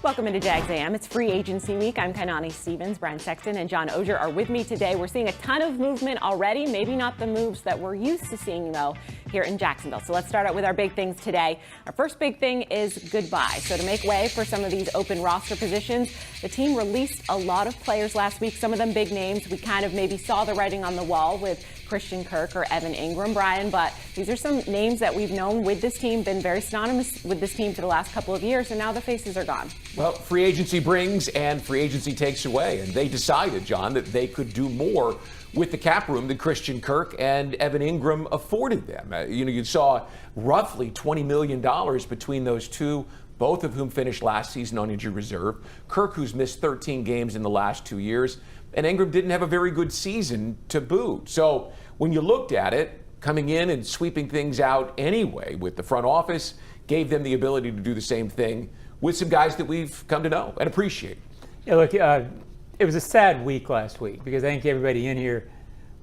Welcome into Jags AM. It's free agency week. I'm Kainani Stevens. Brian Sexton and John Oehser are with me today. We're seeing a ton of movement already. Maybe not the moves that we're used to seeing, though, here in Jacksonville. So let's start out with our big things today. Our first big thing is goodbye. So to make way for some of these open roster positions, the team released a lot of players last week, some of them big names. We kind of maybe saw the writing on the wall with Christian Kirk or Evan Engram, Brian, but these are some names that we've known with this team, been very synonymous with this team for the last couple of years, and now the faces are gone. Well, free agency brings and free agency takes away, and they decided, John, that they could do more with the cap room than Christian Kirk and Evan Engram afforded them. You saw roughly $20 million between those two, both of whom finished last season on injured reserve. Kirk, who's missed 13 games in the last 2 years, and Engram didn't have a very good season to boot. So when you looked at it, coming in and sweeping things out anyway with the front office gave them the ability to do the same thing with some guys that we've come to know and appreciate. Yeah, look, it was a sad week last week because I think everybody in here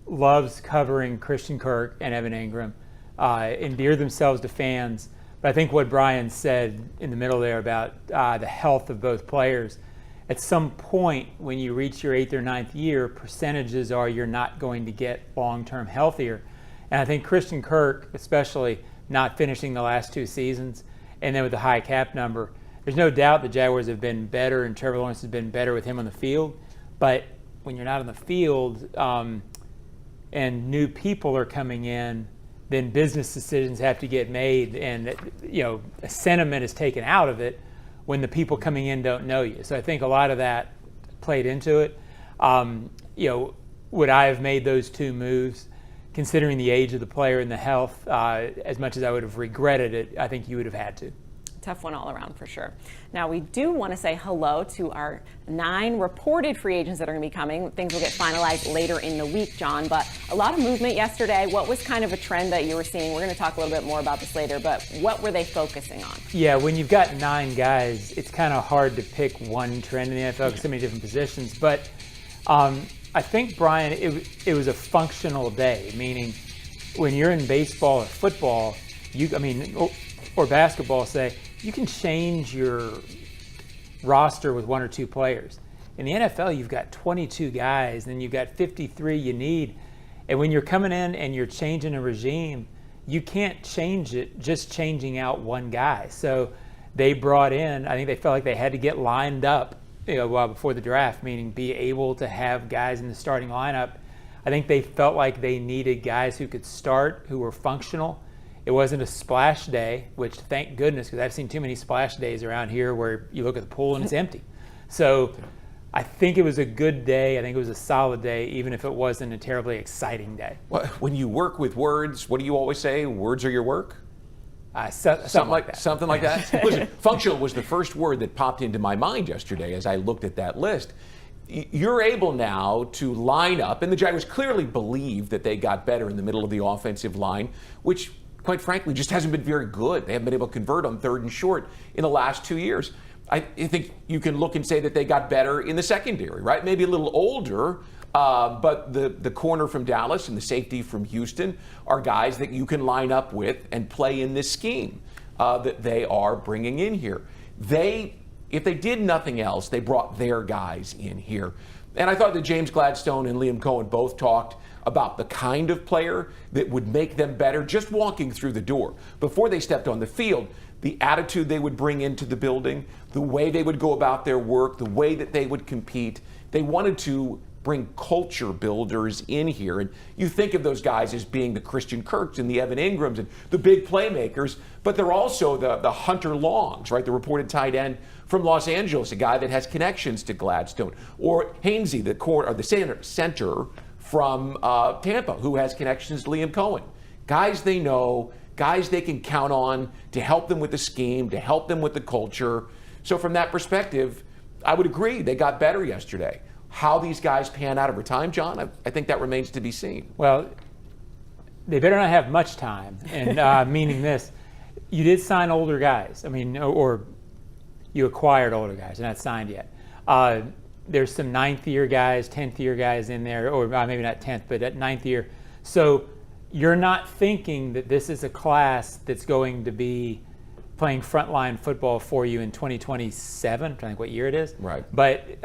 loves covering Christian Kirk and Evan Engram, endear themselves to fans. But I think what Brian said in the middle there about the health of both players, at some point when you reach your 8th or 9th year, percentages are you're not going to get long-term healthier. And I think Christian Kirk, especially not finishing the last 2 seasons, and then with the high cap number, there's no doubt the Jaguars have been better and Trevor Lawrence has been better with him on the field. But when you're not on the field and new people are coming in, then business decisions have to get made, and a sentiment is taken out of it when the people coming in don't know you. So I think a lot of that played into it. Would I have made those 2 moves, considering the age of the player and the health, as much as I would have regretted it, I think you would have had to. Tough one all around for sure. Now, we do want to say hello to our 9 reported free agents that are going to be coming. Things will get finalized later in the week, John, but a lot of movement yesterday. What was kind of a trend that you were seeing? We're going to talk a little bit more about this later, but what were they focusing on? Yeah, when you've got 9 guys, it's kind of hard to pick one trend in the NFL because so many different positions. But I think, Brian, it was a functional day, meaning when you're in baseball or football, or basketball, say, you can change your roster with 1 or 2 players. In the NFL, you've got 22 guys, and you've got 53 you need. And when you're coming in and you're changing a regime, you can't change it just changing out one guy. So they brought in, I think they felt like they had to get lined up before the draft, meaning be able to have guys in the starting lineup. I think they felt like they needed guys who could start, who were functional. It wasn't a splash day, which thank goodness, because I've seen too many splash days around here where you look at the pool and it's empty. So I think it was a good day. I think it was a solid day, even if it wasn't a terribly exciting day. Well, when you work with words, what do you always say? Words are your work? Something like that. Something like that? Listen, functional was the first word that popped into my mind yesterday as I looked at that list. You're able now to line up, and the Jaguars clearly believe that they got better in the middle of the offensive line, which quite frankly, just hasn't been very good. They haven't been able to convert on 3rd and short in the last 2 years. I think you can look and say that they got better in the secondary, right? Maybe a little older, but the corner from Dallas and the safety from Houston are guys that you can line up with and play in this scheme that they are bringing in here. If they did nothing else, they brought their guys in here. And I thought that James Gladstone and Liam Cohen both talked about the kind of player that would make them better just walking through the door. Before they stepped on the field, the attitude they would bring into the building, the way they would go about their work, the way that they would compete. They wanted to bring culture builders in here. And you think of those guys as being the Christian Kirks and the Evan Engrams and the big playmakers, but they're also the Hunter Longs, right? The reported tight end from Los Angeles, a guy that has connections to Gladstone. Or Hainsey, the center from Tampa, who has connections to Liam Cohen. Guys they know, guys they can count on to help them with the scheme, to help them with the culture. So from that perspective, I would agree they got better yesterday. How these guys pan out over time, John, I think that remains to be seen. Well, they better not have much time, and meaning this, you did sign older guys. Or you acquired older guys, they're not signed yet. There's some 9th year guys, 10th year guys in there, or maybe not 10th, but at 9th year. So you're not thinking that this is a class that's going to be playing frontline football for you in 2027. I'm trying to think what year it is. Right. But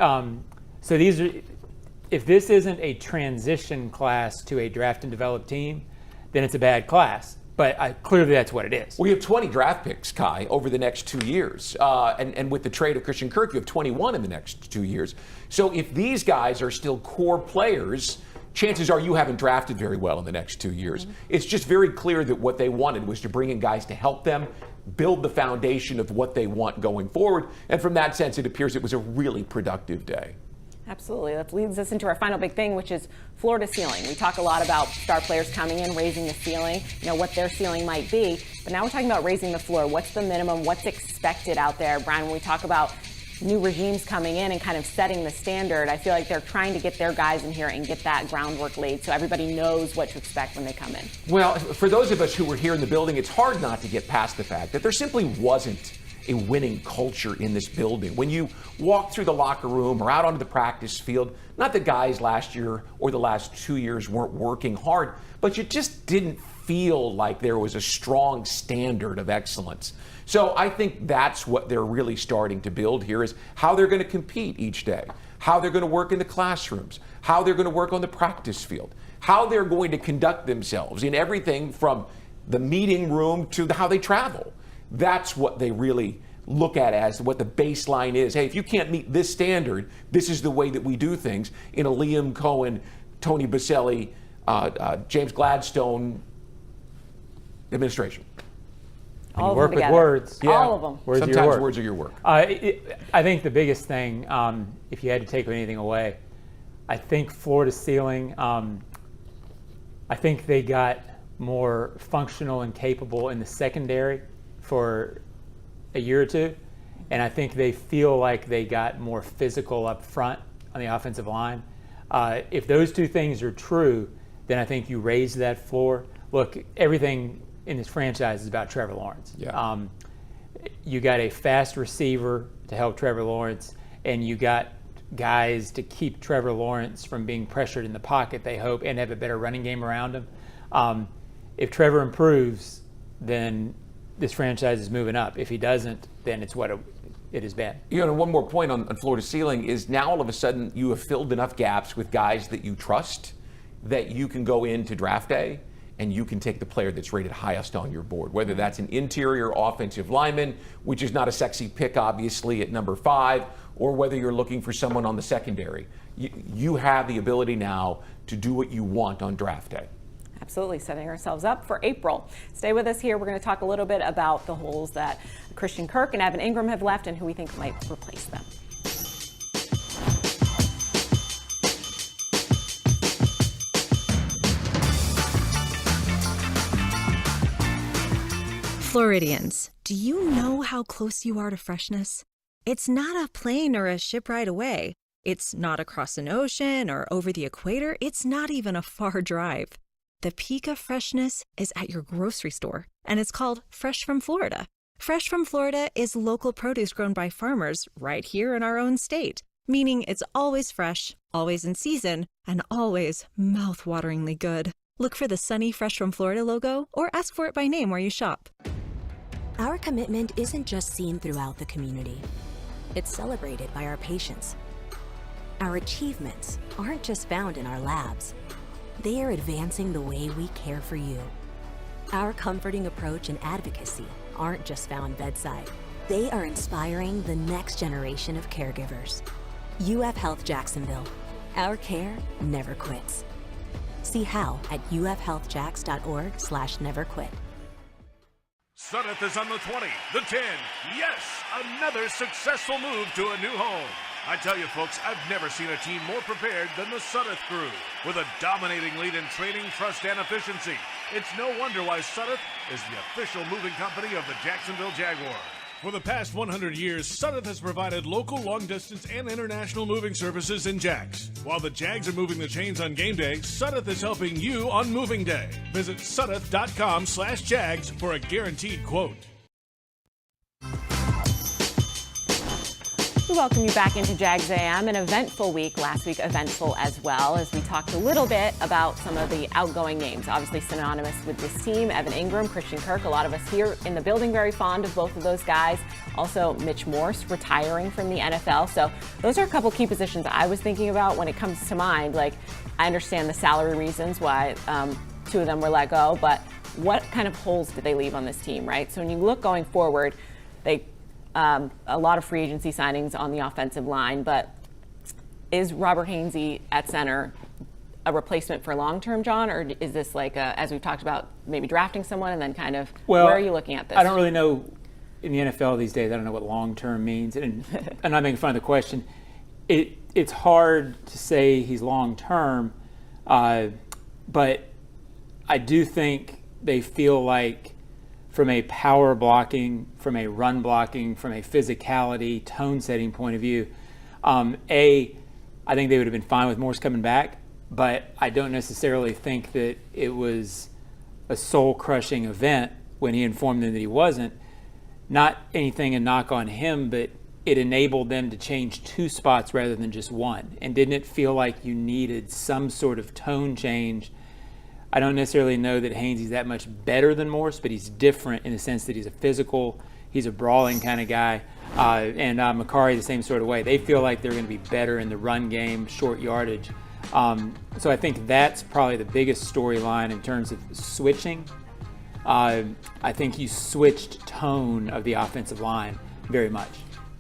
so these are, if this isn't a transition class to a draft and develop team, then it's a bad class. But clearly that's what it is. We have 20 draft picks, Kai, over the next 2 years. And with the trade of Christian Kirk, you have 21 in the next 2 years. So if these guys are still core players, chances are you haven't drafted very well in the next 2 years. Mm-hmm. It's just very clear that what they wanted was to bring in guys to help them build the foundation of what they want going forward. And from that sense, it appears it was a really productive day. Absolutely. That leads us into our final big thing, which is floor to ceiling. We talk a lot about star players coming in, raising the ceiling, what their ceiling might be. But now we're talking about raising the floor. What's the minimum? What's expected out there? Brian, when we talk about new regimes coming in and kind of setting the standard, I feel like they're trying to get their guys in here and get that groundwork laid so everybody knows what to expect when they come in. Well, for those of us who were here in the building, it's hard not to get past the fact that there simply wasn't a winning culture in this building. When you walk through the locker room or out onto the practice field, not that guys last year or the last 2 years weren't working hard, but you just didn't feel like there was a strong standard of excellence. So I think that's what they're really starting to build here, is how they're going to compete each day, how they're going to work in the classrooms, how they're going to work on the practice field, how they're going to conduct themselves in everything from the meeting room to how they travel. That's what they really look at as what the baseline is. Hey, if you can't meet this standard, this is the way that we do things in a Liam Cohen, Tony Baselli, James Gladstone administration. You work with words. Yeah. All of them. Sometimes words are your work. I think the biggest thing, if you had to take anything away, I think floor to ceiling, I think they got more functional and capable in the secondary for a year or two, and I think they feel like they got more physical up front on the offensive line. If those two things are true, then I think you raise that floor. Look, everything in this franchise is about Trevor Lawrence. Yeah. You got a fast receiver to help Trevor Lawrence, and you got guys to keep Trevor Lawrence from being pressured in the pocket, they hope, and have a better running game around him. If Trevor improves, then this franchise is moving up. If he doesn't, then it's what it has been. One more point on floor to ceiling is now all of a sudden you have filled enough gaps with guys that you trust that you can go into draft day and you can take the player that's rated highest on your board, whether that's an interior offensive lineman, which is not a sexy pick, obviously, at number 5, or whether you're looking for someone on the secondary. You have the ability now to do what you want on draft day. Absolutely, setting ourselves up for April. Stay with us here. We're going to talk a little bit about the holes that Christian Kirk and Evan Engram have left and who we think might replace them. Floridians, do you know how close you are to freshness? It's not a plane or a ship ride away. It's not across an ocean or over the equator. It's not even a far drive. The peak of freshness is at your grocery store, and it's called Fresh from Florida. Fresh from Florida is local produce grown by farmers right here in our own state, meaning it's always fresh, always in season, and always mouth-wateringly good. Look for the sunny Fresh from Florida logo or ask for it by name where you shop. Our commitment isn't just seen throughout the community. It's celebrated by our patients. Our achievements aren't just found in our labs. They are advancing the way we care for you. Our comforting approach and advocacy aren't just found bedside. They are inspiring the next generation of caregivers. UF Health Jacksonville. Our care never quits. See how at ufhealthjax.org/neverquit. Sudeth is on the 20, the 10. Yes, another successful move to a new home. I tell you, folks, I've never seen a team more prepared than the Sudeth crew. With a dominating lead in training, trust, and efficiency, it's no wonder why Sudeth is the official moving company of the Jacksonville Jaguars. For the past 100 years, Sudeth has provided local, long-distance, and international moving services in Jags. While the Jags are moving the chains on game day, Sudeth is helping you on moving day. Visit Sudeth.com/Jags for a guaranteed quote. We welcome you back into Jags AM, an eventful week. Last week, eventful as well, as we talked a little bit about some of the outgoing names, obviously synonymous with this team. Evan Engram, Christian Kirk, a lot of us here in the building very fond of both of those guys. Also, Mitch Morse retiring from the NFL. So those are a couple key positions I was thinking about when it comes to mind. Like, I understand the salary reasons why two of them were let go, but what kind of holes did they leave on this team, right? So when you look going forward, they a lot of free agency signings on the offensive line, but is Robert Hainsey at center a replacement for long-term, John, or is this like, as we've talked about, maybe drafting someone and then kind of, where are you looking at this? I don't really know in the NFL these days. I don't know what long-term means, and I'm not making fun of the question. It's hard to say he's long-term, but I do think they feel like, from a power blocking, from a run blocking, from a physicality, tone setting point of view, I think they would have been fine with Morse coming back, but I don't necessarily think that it was a soul-crushing event when he informed them that he wasn't. Not anything a knock on him, but it enabled them to change two spots rather than just one. And didn't it feel like you needed some sort of tone change? I don't necessarily know that Hainsey's that much better than Morse, but he's different in the sense that he's a physical, he's a brawling kind of guy. And Mekhar the same sort of way. They feel like they're going to be better in the run game, short yardage. So I think that's probably the biggest storyline in terms of switching. I think you switched tone of the offensive line very much.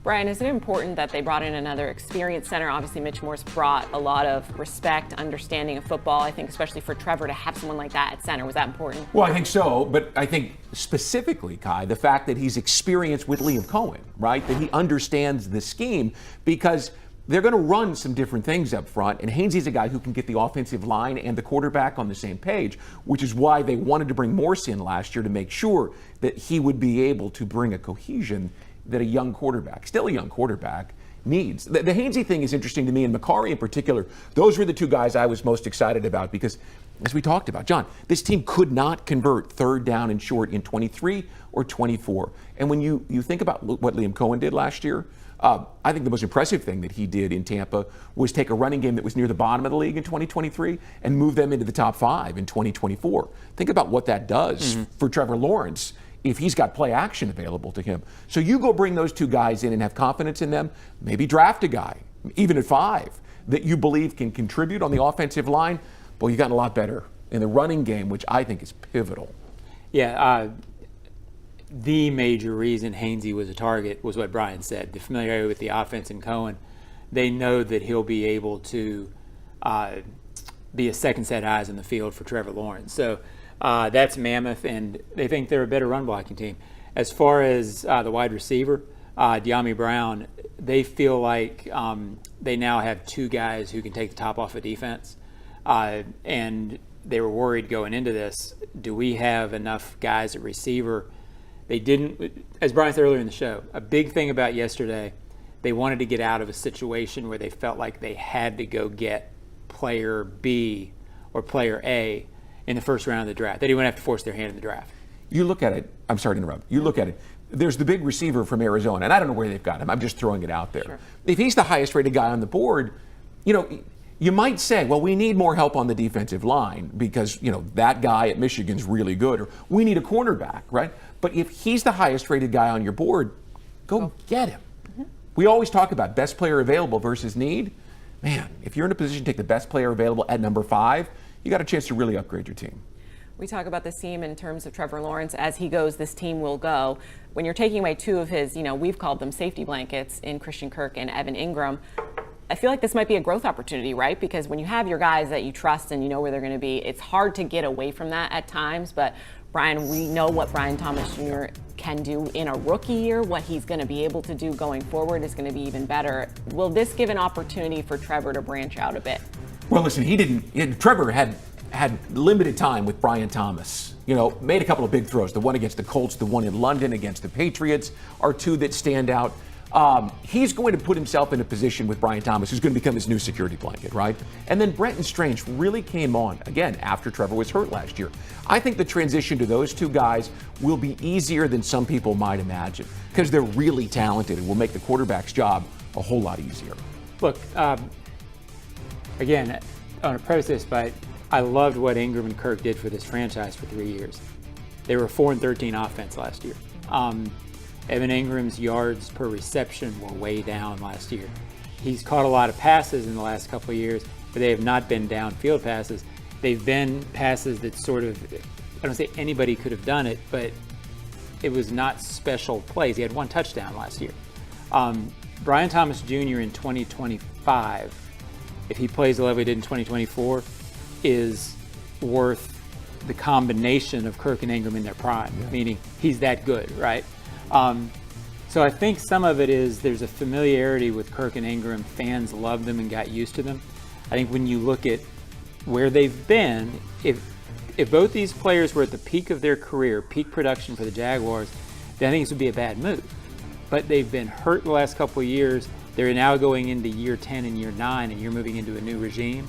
Brian, is it important that they brought in another experienced center? Obviously, Mitch Morse brought a lot of respect, understanding of football. I think especially for Trevor to have someone like that at center, was that important? Well, I think so, but I think specifically, Kai, the fact that he's experienced with Liam Cohen, right? That he understands the scheme, because they're going to run some different things up front, and Hainsey's a guy who can get the offensive line and the quarterback on the same page, which is why they wanted to bring Morse in last year to make sure that he would be able to bring a cohesion that a young quarterback, still a young quarterback, needs. The Hainsey thing is interesting to me, and Mekhar in particular. Those were the two guys I was most excited about because, as we talked about, John, this team could not convert third down and short in 23 or 24. And when you think about what Liam Cohen did last year, I think the most impressive thing that he did in Tampa was take a running game that was near the bottom of the league in 2023 and move them into the top 5 in 2024. Think about what that does for Trevor Lawrence if he's got play action available to him. So you go bring those two guys in and have confidence in them, maybe draft a guy, even at 5, that you believe can contribute on the offensive line. Well, you've gotten a lot better in the running game, which I think is pivotal. Yeah, the major reason Hainsey was a target was what Brian said, the familiarity with the offense and Cohen. They know that he'll be able to be a second set of eyes in the field for Trevor Lawrence. So that's mammoth, and they think they're a better run blocking team. As far as the wide receiver, Dyami Brown, they feel like they now have two guys who can take the top off of defense. And they were worried going into this, do we have enough guys at receiver? They didn't, as Brian said earlier in the show, a big thing about yesterday, they wanted to get out of a situation where they felt like they had to go get player B or player A in the first round of the draft. They didn't want to have to force their hand in the draft. You look at it, I'm sorry to interrupt, you look at it, there's the big receiver from Arizona, and I don't know where they've got him, I'm just throwing it out there. Sure. If he's the highest rated guy on the board, you might say, well, we need more help on the defensive line because, that guy at Michigan's really good, or we need a cornerback, right? But if he's the highest rated guy on your board, go get him. Mm-hmm. We always talk about best player available versus need. Man, if you're in a position to take the best player available at number 5, you got a chance to really upgrade your team. We talk about this team in terms of Trevor Lawrence. As he goes, this team will go. When you're taking away two of his, we've called them safety blankets in Christian Kirk and Evan Engram, I feel like this might be a growth opportunity, right? Because when you have your guys that you trust and you know where they're going to be, it's hard to get away from that at times. But Brian, we know what Brian Thomas Jr. can do in a rookie year. What he's going to be able to do going forward is going to be even better. Will this give an opportunity for Trevor to branch out a bit? Well, listen, Trevor had limited time with Brian Thomas. Made a couple of big throws. The one against the Colts, the one in London against the Patriots are two that stand out. He's going to put himself in a position with Brian Thomas, who's going to become his new security blanket, right? And then Brenton Strange really came on, again, after Trevor was hurt last year. I think the transition to those two guys will be easier than some people might imagine because they're really talented and will make the quarterback's job a whole lot easier. Look, again, I want to preface this, but I loved what Engram and Kirk did for this franchise for 3 years. They were 4-13 offense last year. Evan Engram's yards per reception were way down last year. He's caught a lot of passes in the last couple of years, but they have not been downfield passes. They've been passes that sort of, I don't say anybody could have done it, but it was not special plays. He had 1 touchdown last year. Brian Thomas Jr. in 2025, if he plays the level he did in 2024, is worth the combination of Kirk and Engram in their prime, meaning he's that good, right? So I think some of it is there's a familiarity with Kirk and Engram. Fans love them and got used to them. I think when you look at where they've been, if both these players were at the peak of their career, peak production for the Jaguars, then I think this would be a bad move. But they've been hurt the last couple of years. They're now going into year 10 and year 9, and you're moving into a new regime.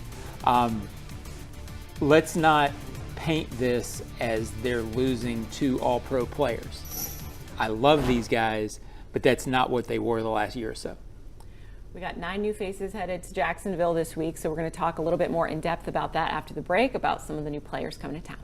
Let's not paint this as they're losing 2 all-pro players. I love these guys, but that's not what they were the last year or so. We got 9 new faces headed to Jacksonville this week, so we're going to talk a little bit more in depth about that after the break, about some of the new players coming to town.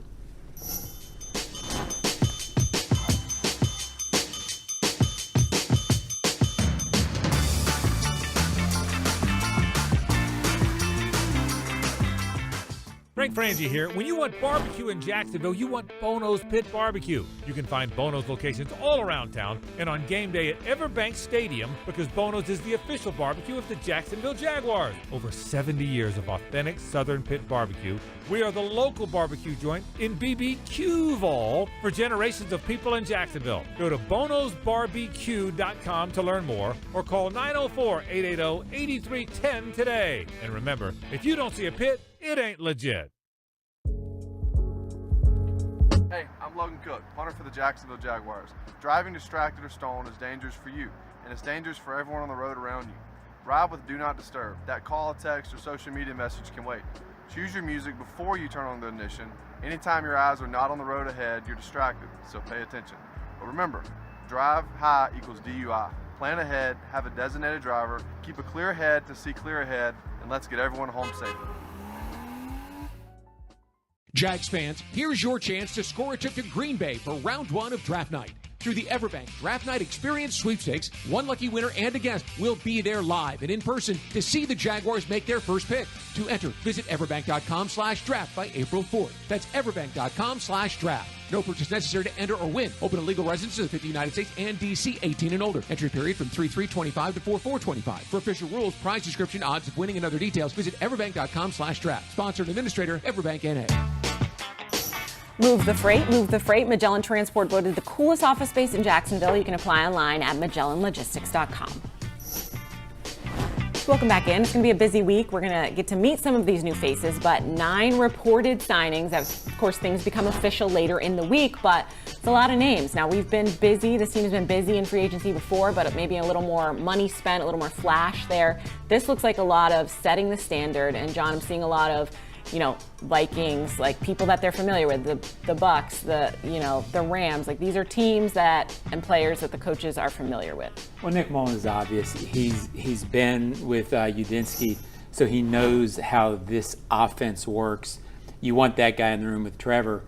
Frank Frangie here. When you want barbecue in Jacksonville, you want Bono's Pit Barbecue. You can find Bono's locations all around town and on game day at Everbank Stadium, because Bono's is the official barbecue of the Jacksonville Jaguars. Over 70 years of authentic Southern Pit Barbecue. We are the local barbecue joint in BBQval for generations of people in Jacksonville. Go to bonosbarbecue.com to learn more, or call 904-880-8310 today. And remember, if you don't see a pit, it ain't legit. Hey, I'm Logan Cook, punter for the Jacksonville Jaguars. Driving distracted or stolen is dangerous for you, and it's dangerous for everyone on the road around you. Ride with Do Not Disturb. That call, text, or social media message can wait. Choose your music before you turn on the ignition. Anytime your eyes are not on the road ahead, you're distracted, so pay attention. But remember, drive high equals DUI. Plan ahead, have a designated driver, keep a clear head to see clear ahead, and let's get everyone home safely. Jags fans, here's your chance to score a trip to Green Bay for round 1 of draft night. Through the Everbank Draft Night Experience Sweepstakes, one lucky winner and a guest will be there live and in person to see the Jaguars make their first pick. To enter, visit everbank.com/draft by April 4th. That's everbank.com/draft. No purchase necessary to enter or win. Open to legal residents of the 50 United States and D.C. 18 and older. Entry period from 3/3/25 to 4/4/25. For official rules, prize description, odds of winning, and other details, visit everbank.com/draft. Sponsor and administrator, Everbank N.A. Move the freight, move the freight. Magellan Transport voted the coolest office space in Jacksonville. You can apply online at magellanlogistics.com. Welcome back in. It's going to be a busy week. We're going to get to meet some of these new faces, but 9 reported signings. Of course, things become official later in the week, but it's a lot of names. Now, we've been busy. This team has been busy in free agency before, but maybe a little more money spent, a little more flash there. This looks like a lot of setting the standard. And John, I'm seeing a lot of Vikings, like people that they're familiar with, the Bucks, the Rams. Like, these are teams and players that the coaches are familiar with. Well, Nick Mullen is obvious. He's been with Udinski, so he knows how this offense works. You want that guy in the room with Trevor,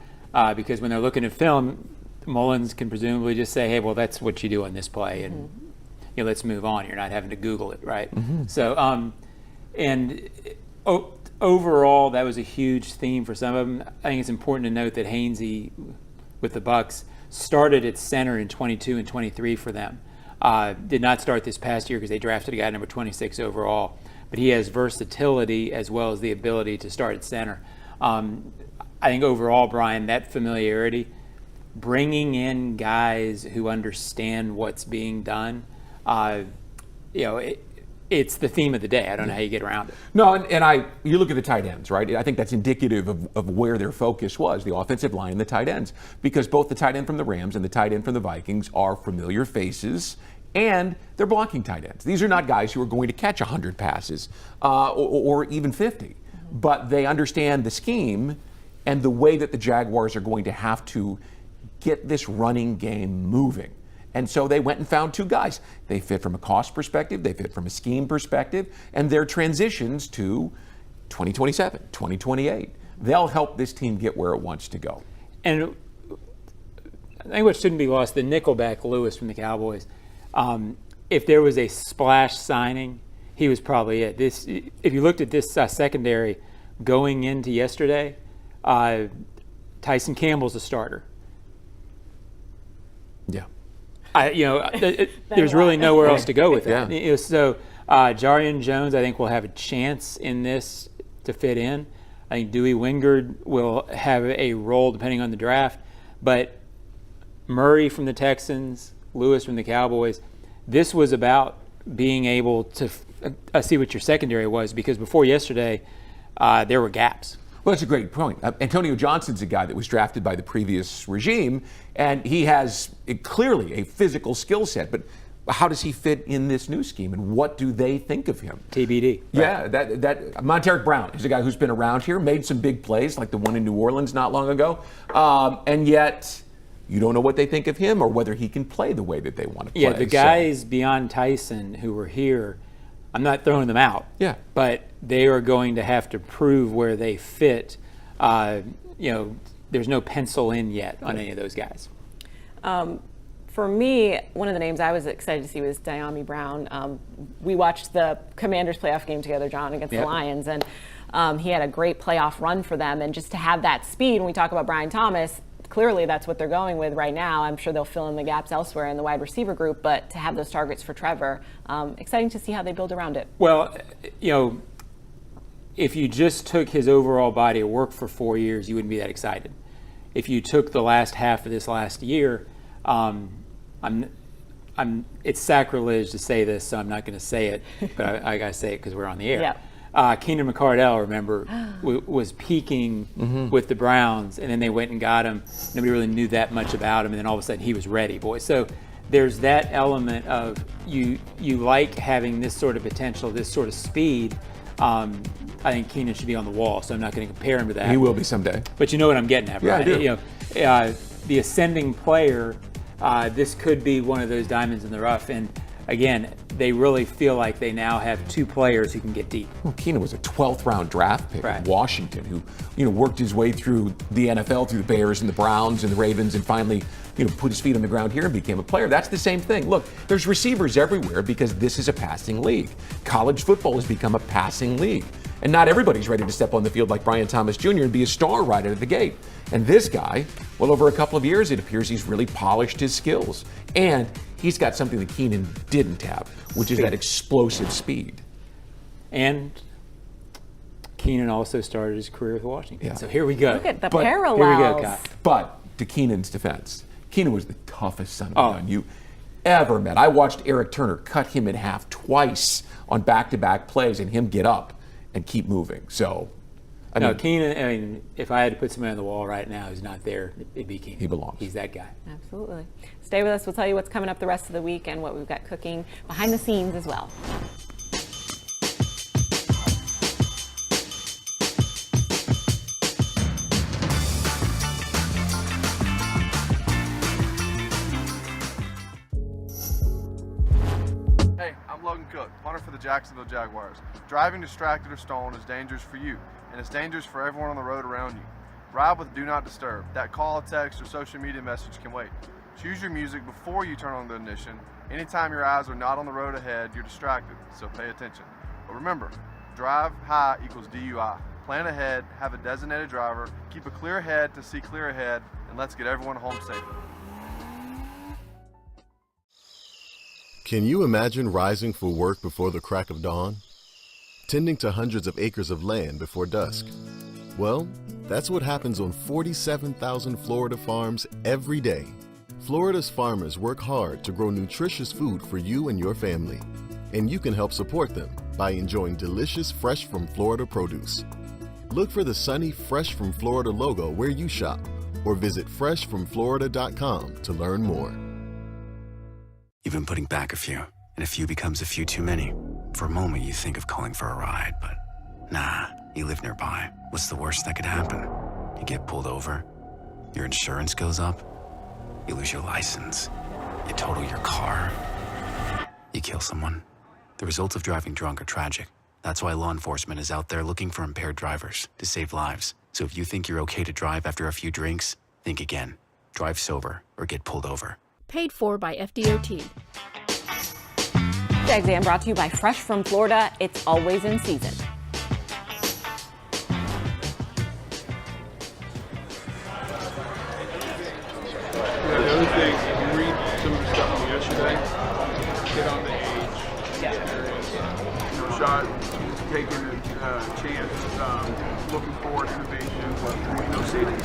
because when they're looking at film, Mullins can presumably just say, hey, well, that's what you do on this play, and let's move on. You're not having to Google it, right? Mm-hmm. So, overall, that was a huge theme for some of them. I think it's important to note that Hainsey, with the Bucks, started at center in 22 and 23 for them. Did not start this past year because they drafted a guy number 26 overall. But he has versatility as well as the ability to start at center. I think overall, Brian, that familiarity, bringing in guys who understand what's being done, it's the theme of the day. I don't know how you get around it. No, and you look at the tight ends, right? I think that's indicative of where their focus was, the offensive line and the tight ends, because both the tight end from the Rams and the tight end from the Vikings are familiar faces, and they're blocking tight ends. These are not guys who are going to catch 100 passes or even 50, but they understand the scheme and the way that the Jaguars are going to have to get this running game moving. And so they went and found 2 guys. They fit from a cost perspective, they fit from a scheme perspective, and their transitions to 2027, 2028. They'll help this team get where it wants to go. And I think what shouldn't be lost, the nickelback Lewis from the Cowboys, if there was a splash signing, he was probably it. If you looked at this secondary going into yesterday, Tyson Campbell's a starter. Yeah. There's really nowhere else to go with it. Yeah. So Jarian Jones, I think, will have a chance in this to fit in. I think Dewey Wingard will have a role depending on the draft. But Murray from the Texans, Lewis from the Cowboys, this was about being able to see what your secondary was, because before yesterday, there were gaps. Well, that's a great point. Antonio Johnson's a guy that was drafted by the previous regime, and he has clearly a physical skill set. But how does he fit in this new scheme, and what do they think of him? TBD. Yeah, that Monteric Brown is a guy who's been around here, made some big plays like the one in New Orleans not long ago, and yet you don't know what they think of him or whether he can play the way that they want to play. Yeah, the guys beyond Tyson who were here, I'm not throwing them out. Yeah. But they are going to have to prove where they fit. There's no pencil in yet on any of those guys. For me, one of the names I was excited to see was Dyami Brown. We watched the Commanders playoff game together, John, against the Lions, and he had a great playoff run for them. And just to have that speed, when we talk about Brian Thomas, clearly that's what they're going with right now. I'm sure they'll fill in the gaps elsewhere in the wide receiver group, but to have those targets for Trevor, exciting to see how they build around it. Well, if you just took his overall body of work for 4 years, you wouldn't be that excited. If you took the last half of this last year, it's sacrilege to say this, so I'm not going to say it, but I got to say it because we're on the air. Yeah. Keenan McCardell, remember, was peaking with the Browns, and then they went and got him. Nobody really knew that much about him, and then all of a sudden he was ready, boy. So there's that element of you like having this sort of potential, this sort of speed. I think Keenan should be on the wall, so I'm not going to compare him to that. He will be someday. But you know what I'm getting at, right? Yeah, I do. The ascending player, this could be one of those diamonds in the rough. And again, they really feel like they now have 2 players who can get deep. Well, Keenan was a 12th round draft pick Right. in Washington who, worked his way through the NFL, through the Bears and the Browns and the Ravens, and finally, put his feet on the ground here and became a player. That's the same thing. Look, there's receivers everywhere because this is a passing league. College football has become a passing league. And not everybody's ready to step on the field like Brian Thomas Jr. and be a star right out of the gate. And this guy, well, over a couple of years, it appears he's really polished his skills. And he's got something that Keenan didn't have, which is that explosive speed. And Keenan also started his career with Washington. Yeah. So here we go. Look at the But- parallels. Here we go, Kyle. But to Keenan's defense, Keenan was the toughest son of a gun you ever met. I watched Eric Turner cut him in half twice on back-to-back plays and him get up and keep moving. So, Keenan, if I had to put somebody on the wall right now who's not there, it'd be Keenan. He belongs. He's that guy. Absolutely. Stay with us. We'll tell you what's coming up the rest of the week and what we've got cooking behind the scenes as well. Hey, I'm Logan Cook, punter for the Jacksonville Jaguars. Driving distracted or stolen is dangerous for you, and it's dangerous for everyone on the road around you. Ride with Do Not Disturb. That call, text, or social media message can wait. Choose your music before you turn on the ignition. Anytime your eyes are not on the road ahead, you're distracted, so pay attention. But remember, drive high equals DUI. Plan ahead, have a designated driver, keep a clear head to see clear ahead, and let's get everyone home safely. Can you imagine rising for work before the crack of dawn? Tending to hundreds of acres of land before dusk? Well, that's what happens on 47,000 Florida farms every day. Florida's farmers work hard to grow nutritious food for you and your family. And you can help support them by enjoying delicious Fresh from Florida produce. Look for the sunny Fresh from Florida logo where you shop, or visit freshfromflorida.com to learn more. You've been putting back a few, and a few becomes a few too many. For a moment, you think of calling for a ride, but nah, you live nearby. What's the worst that could happen? You get pulled over, your insurance goes up, you lose your license. You total your car. You kill someone. The results of driving drunk are tragic. That's why law enforcement is out there looking for impaired drivers to save lives. So if you think you're okay to drive after a few drinks, think again. Drive sober or get pulled over. Paid for by FDOT. Jags AM brought to you by Fresh from Florida. It's always in season. The other thing, if you read some of the stuff from yesterday, get on the age. Yeah. Shot taking a chance, looking forward to innovation, but no safety.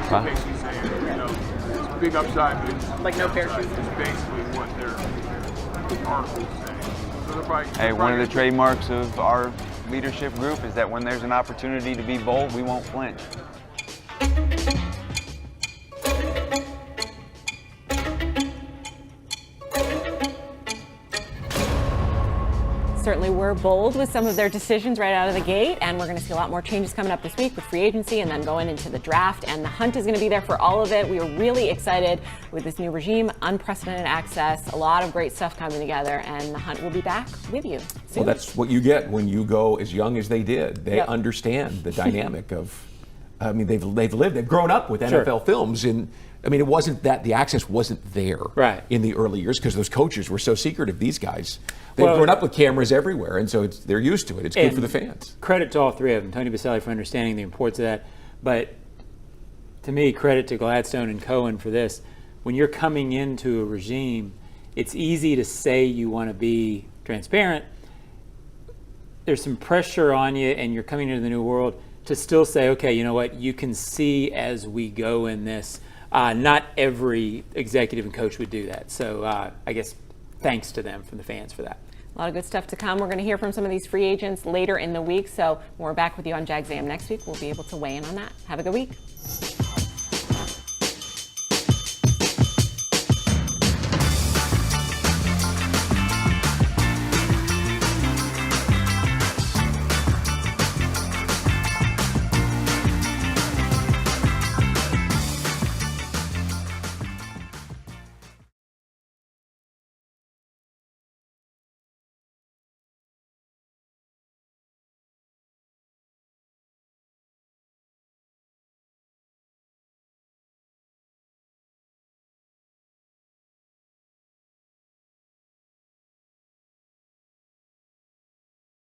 Basically saying, it's a big upside, but it's like no parachute. It's basically what their article is saying. So hey, one of the trademarks of our leadership group is that when there's an opportunity to be bold, we won't flinch. Certainly were bold with some of their decisions right out of the gate, and we're going to see a lot more changes coming up this week with free agency and then going into the draft, and the hunt is going to be there for all of it. We are really excited with this new regime, unprecedented access, a lot of great stuff coming together, and the hunt will be back with you soon. Well, that's what you get when you go as young as they did. They understand the dynamic of, they've grown up with NFL films it wasn't that the access wasn't there in the early years because those coaches were so secretive. These guys, they've grown up with cameras everywhere, and so they're used to it. It's good for the fans. Credit to all three of them. Tony Baselli for understanding the importance of that. But to me, credit to Gladstone and Cohen for this. When you're coming into a regime, it's easy to say you want to be transparent. There's some pressure on you, and you're coming into the new world to still say, okay, you know what, you can see as we go in this. Not every executive and coach would do that. So I guess thanks to them from the fans for that. A lot of good stuff to come. We're going to hear from some of these free agents later in the week. So when we're back with you on Jags AM next week, we'll be able to weigh in on that. Have a good week.